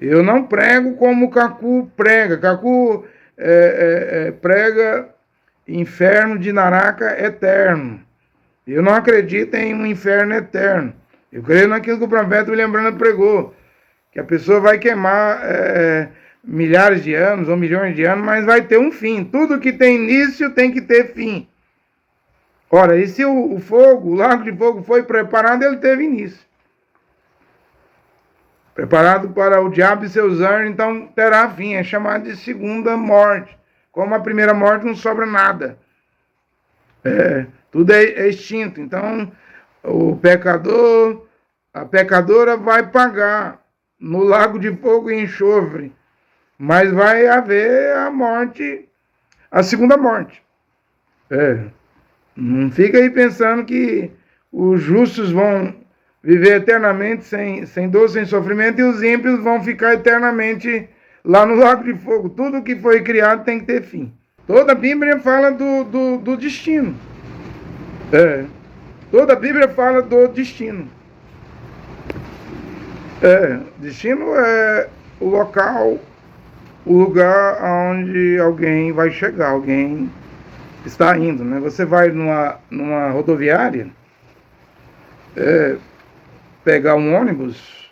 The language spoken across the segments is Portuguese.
Eu não prego como Cacu prega. Cacu prega inferno de Naraca eterno. Eu não acredito em um inferno eterno. Eu creio naquilo que o profeta William Branham pregou, que a pessoa vai queimar milhares de anos ou milhões de anos, mas vai ter um fim. Tudo que tem início tem que ter fim. Ora, e se o fogo, o lago de fogo foi preparado, ele teve início. Preparado para o diabo e seus anjos, então terá fim. É chamado de segunda morte. Como a primeira morte não sobra nada. Tudo é extinto. Então, o pecador, a pecadora vai pagar no lago de fogo e enxofre. Mas vai haver a morte, a segunda morte. Não fica aí pensando que os justos vão viver eternamente sem dor, sem sofrimento, e os ímpios vão ficar eternamente lá no lago de fogo. Tudo que foi criado tem que ter fim. Toda a Bíblia fala do destino. Toda a Bíblia fala do destino. Destino é o local, o lugar onde alguém vai chegar, alguém está indo, né? Você vai numa rodoviária, pegar um ônibus,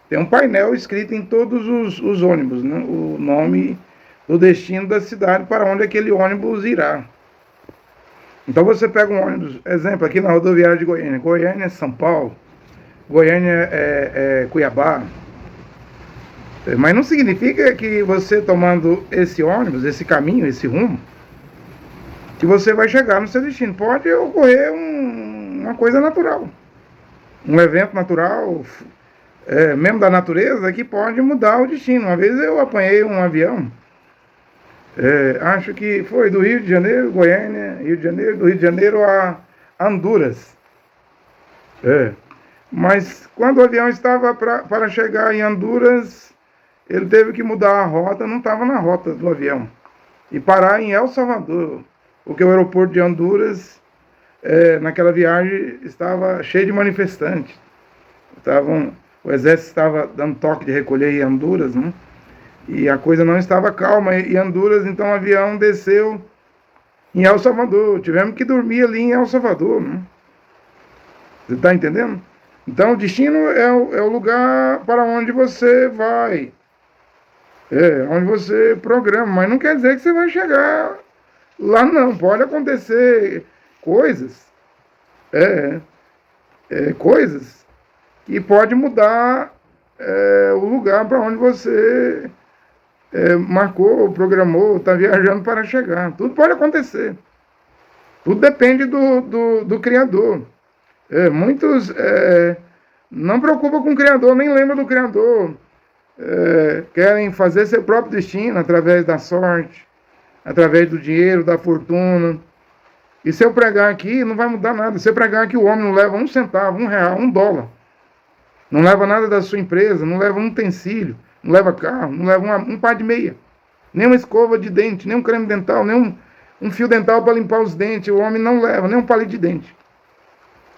tem um painel escrito em todos os ônibus, né? O nome do destino da cidade para onde aquele ônibus irá. Então você pega um ônibus, exemplo, aqui na rodoviária de Goiânia. Goiânia é São Paulo, Goiânia é Cuiabá. Mas não significa que você tomando esse ônibus, esse caminho, esse rumo, que você vai chegar no seu destino. Pode ocorrer uma coisa natural, um evento natural, mesmo da natureza, que pode mudar o destino. Uma vez eu apanhei um avião, acho que foi do Rio de Janeiro, Goiânia, Rio de Janeiro, do Rio de Janeiro a Honduras. Mas quando o avião estava para chegar em Honduras, ele teve que mudar a rota, não estava na rota do avião, e parar em El Salvador, porque o aeroporto de Honduras, naquela viagem, estava cheio de manifestantes. O exército estava dando toque de recolher em Honduras, né? E a coisa não estava calma em Honduras, então o avião desceu em El Salvador. Tivemos que dormir ali em El Salvador, né? Você está entendendo? Então o destino é o lugar para onde você vai, onde você programa, mas não quer dizer que você vai chegar lá, não. Pode acontecer coisas, coisas que pode mudar o lugar para onde você marcou, programou, está viajando para chegar. Tudo pode acontecer. Tudo depende do Criador. Muitos não preocupam com o Criador, nem lembram do Criador. Querem fazer seu próprio destino através da sorte, através do dinheiro, da fortuna. E se eu pregar aqui, não vai mudar nada. Se eu pregar aqui, o homem não leva um centavo, R$1, $1. Não leva nada da sua empresa, não leva um utensílio, não leva carro, não leva um par de meia, nem uma escova de dente, nem um creme dental, nem um fio dental para limpar os dentes. O homem não leva nem um palito de dente.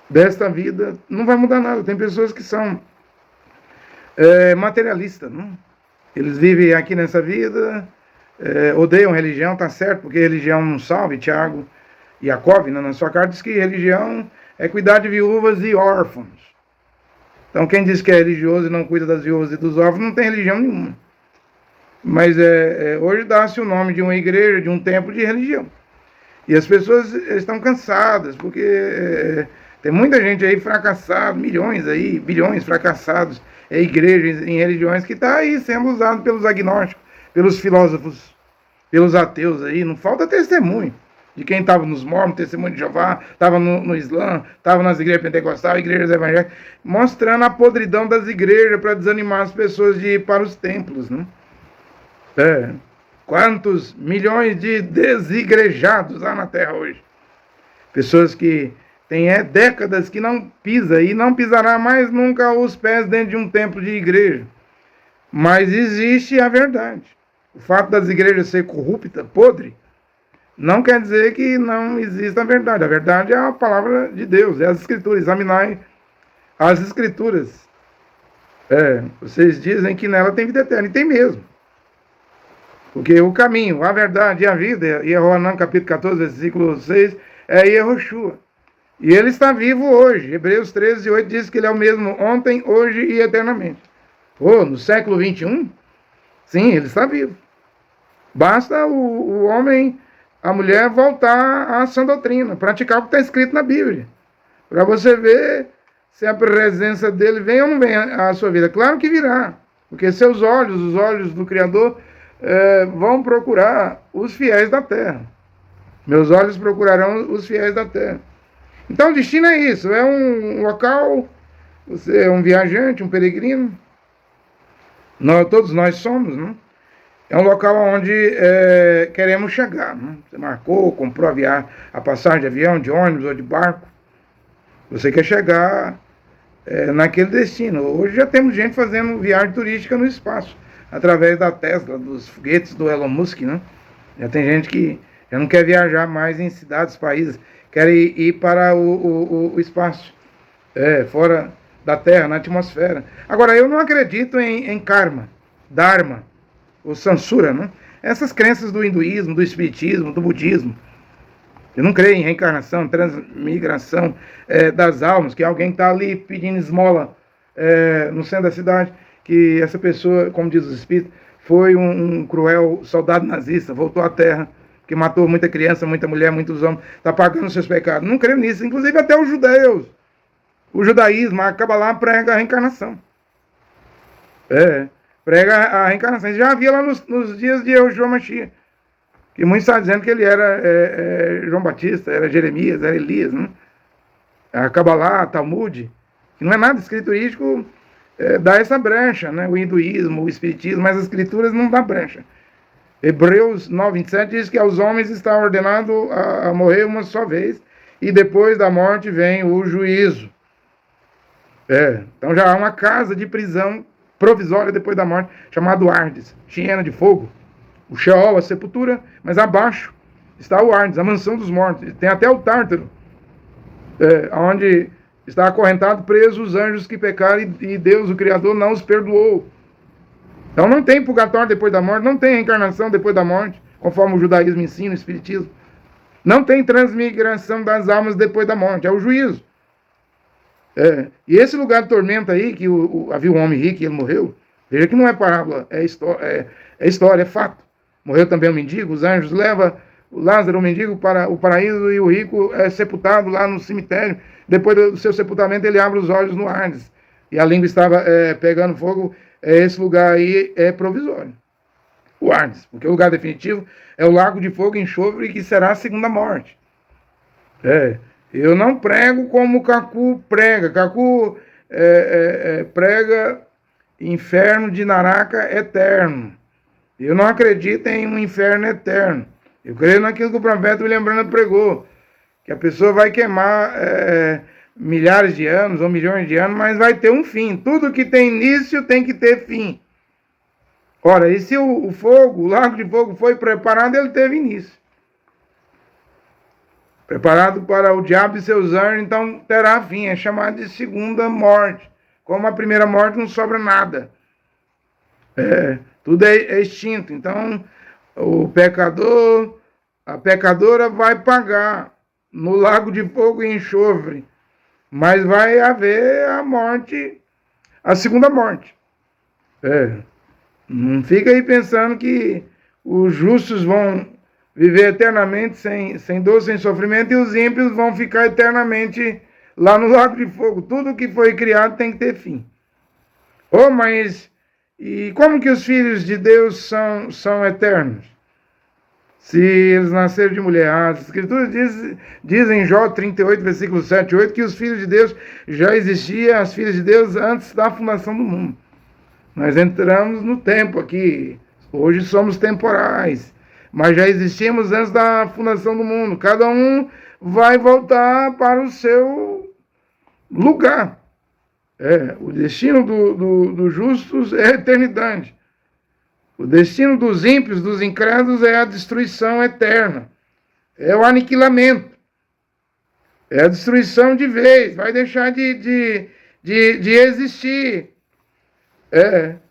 Desta vida não vai mudar nada. Tem pessoas que são materialistas, não? Eles vivem aqui nessa vida, odeiam religião, tá certo, porque religião não salve. Tiago e Jacob, né, na sua carta, diz que religião é cuidar de viúvas e órfãos. Então quem diz que é religioso e não cuida das viúvas e dos órfãos não tem religião nenhuma. Mas hoje dá-se o nome de uma igreja, de um templo de religião. E as pessoas estão cansadas, porque tem muita gente aí fracassada, milhões aí, bilhões fracassados em igrejas, em religiões, que está aí sendo usado pelos agnósticos, pelos filósofos, pelos ateus aí. Não falta testemunho de quem estava nos mormons, testemunho de Jeová, estava no Islã, estava nas igrejas pentecostais, igrejas evangélicas, mostrando a podridão das igrejas para desanimar as pessoas de ir para os templos, né? Quantos milhões de desigrejados há na Terra hoje? Pessoas que têm décadas que não pisa e não pisará mais nunca os pés dentro de um templo de igreja. Mas existe a verdade. O fato das igrejas ser corrupta, podre, não quer dizer que não exista a verdade. A verdade é a palavra de Deus, é as escrituras. Examinai as escrituras. Vocês dizem que nela tem vida eterna, e tem mesmo. Porque o caminho, a verdade e a vida, Yohanan capítulo 14, versículo 6, é Yehoshua. E ele está vivo hoje. Hebreus 13, 8 diz que ele é o mesmo ontem, hoje e eternamente. No século 21? Sim, ele está vivo. Basta o homem, a mulher, voltar à sã doutrina, praticar o que está escrito na Bíblia. Para você ver se a presença dele vem ou não vem à sua vida. Claro que virá, porque seus olhos, os olhos do Criador, vão procurar os fiéis da terra. Meus olhos procurarão os fiéis da terra. Então o destino é isso, é um local, você é um viajante, um peregrino, todos nós somos, né? É um local onde queremos chegar, né? Você marcou, comprou a passagem de avião, de ônibus ou de barco, você quer chegar naquele destino. Hoje já temos gente fazendo viagem turística no espaço, através da Tesla, dos foguetes do Elon Musk, né? Já tem gente que já não quer viajar mais em cidades, países, quer ir para o espaço, fora da Terra, na atmosfera. Agora, eu não acredito em karma, dharma, ou sansura, né? Essas crenças do hinduísmo, do espiritismo, do budismo. Eu não creio em reencarnação, transmigração das almas, que alguém está ali pedindo esmola no centro da cidade, que essa pessoa, como diz os espíritos, foi um cruel soldado nazista, voltou à Terra, que matou muita criança, muita mulher, muitos homens, está pagando seus pecados. Não creio nisso. Inclusive até os judeus. O judaísmo, a Kabbalah prega a reencarnação. Prega a reencarnação. Isso já havia lá nos dias de Yehoshua Mashiach, que muitos estão dizendo que ele era João Batista, era Jeremias, era Elias, né? A Kabbalah, a Talmud, que não é nada escriturístico, dá essa brecha, né? O hinduísmo, o espiritismo, mas as escrituras não dá brecha. Hebreus 9, 27 diz que aos homens está ordenado a morrer uma só vez, e depois da morte vem o juízo. Então já há uma casa de prisão provisória depois da morte, chamado Hades, hiena de fogo. O Sheol, a sepultura, mas abaixo está o Hades, a mansão dos mortos. Tem até o Tártaro, onde está acorrentado, preso os anjos que pecaram, e Deus, o Criador, não os perdoou. Então não tem purgatório depois da morte, não tem reencarnação depois da morte, conforme o judaísmo ensina, o espiritismo. Não tem transmigração das almas depois da morte, é o juízo. E esse lugar de tormento aí, que havia um homem rico e ele morreu, veja que não é parábola, é história, é fato. Morreu também um mendigo, os anjos levam o Lázaro, o mendigo, para o paraíso, e o rico é sepultado lá no cemitério. Depois do seu sepultamento, ele abre os olhos no Hades, e a língua estava pegando fogo. Esse lugar aí é provisório, o Hades, porque o lugar definitivo é o lago de fogo e enxofre, que será a segunda morte. Eu não prego como Kaku prega. Kaku prega inferno de Naraka eterno. Eu não acredito em um inferno eterno. Eu creio naquilo que o profeta William Branham pregou, que a pessoa vai queimar milhares de anos ou milhões de anos, mas vai ter um fim. Tudo que tem início tem que ter fim. Ora, e se o fogo, o lago de fogo foi preparado, ele teve início. Preparado para o diabo e seus anjos, então terá fim. É chamado de segunda morte. Como a primeira morte não sobra nada. Tudo é extinto. Então, o pecador, a pecadora vai pagar no lago de fogo e enxofre. Mas vai haver a morte, a segunda morte. Não fica aí pensando que os justos vão viver eternamente sem dor, sem sofrimento, e os ímpios vão ficar eternamente lá no lago de fogo. Tudo que foi criado tem que ter fim. Mas e como que os filhos de Deus são eternos? Se eles nasceram de mulher. As escrituras dizem em Jó 38, versículo 7 e 8, que os filhos de Deus já existiam, as filhas de Deus, antes da fundação do mundo. Nós entramos no tempo aqui. Hoje somos temporais, mas já existimos antes da fundação do mundo. Cada um vai voltar para o seu lugar. O destino dos justos é a eternidade. O destino dos ímpios, dos incrédulos, é a destruição eterna. É o aniquilamento. É a destruição de vez. Vai deixar de existir. É.